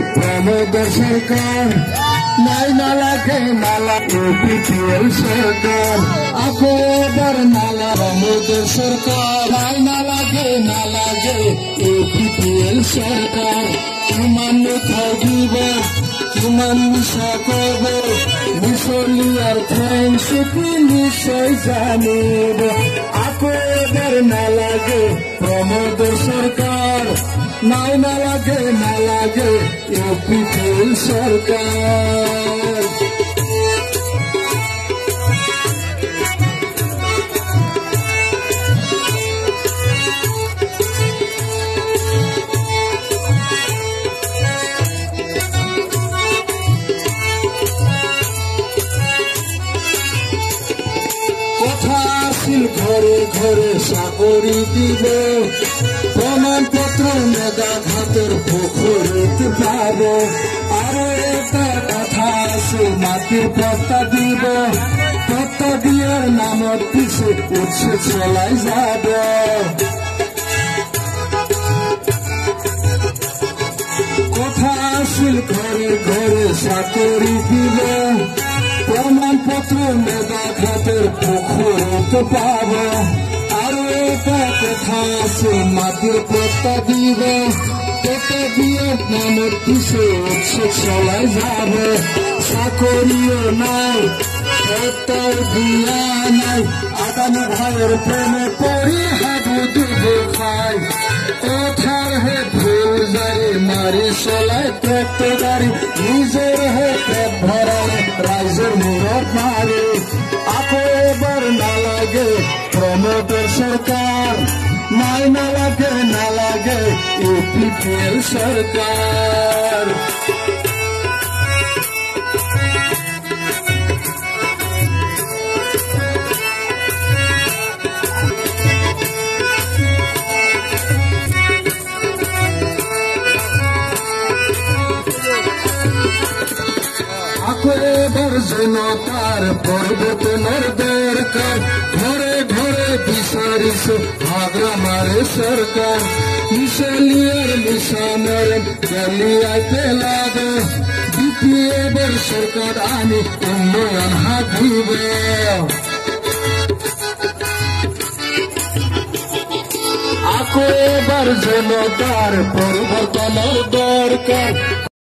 প্রমোদ সরকার নাই নালাকে নালা বিপিএল সরকার আকো এবার নালা প্রমোদ সরকার নাই নালাগে নালাগে বিপিএল সরকার কিমান থাকিব কিমান মিছা কব মুসলিয়ার ফ্রেন্ডশিপ নিশ্চয় জানিব আকো এবার নালাগে প্রমোদ সরকার নাই নালাগে নালাগে বিপিএল সরকার ঘরে ঘরে চাকরি দিব প্রমাণপত্র মেধাঘাতের পুকুরিতে পাব আরো একটা কথা আছে মাটির পত্তা দিব পত্তা দিয়ার নামত পিছে উঠছে চলাই যাব কথা আছিল ঘরে ঘরে চাকরি দিব প্রমাণপত্র মেধাঘাতের পুকুরিতে পাব আরো একটা কথা আছে মাটির পত্তা দিব পত্তা দিয়ে নামের পিছে উঠছে চলাই যাব চাকরিও নাই পত্তাও দিয়া নাই আদানি ভাইয়ের প্রেমে পড়ি হাবু দুধ খাই কথার হে ভুল জারি মারি চলাই পেট গাড়ি নিজের হে পেট ভরালে রাইজের মুরত মারি আকো এবার নালাগে প্রমোদের সরকার নাই নালাগে নালাগে বিপিএল সরকার এবার জনতার পরিবর্তনের দরকার ঘরে ঘরে বিচারিছে ভাগরা মারে সরকার মিশালিয়ার মিশনের গলিয়ায় পেলাবে বিপিএল সরকার আনি উন্নয়ন হাঁকিবে আকো এবার জনতার পরিবর্তনের দরকার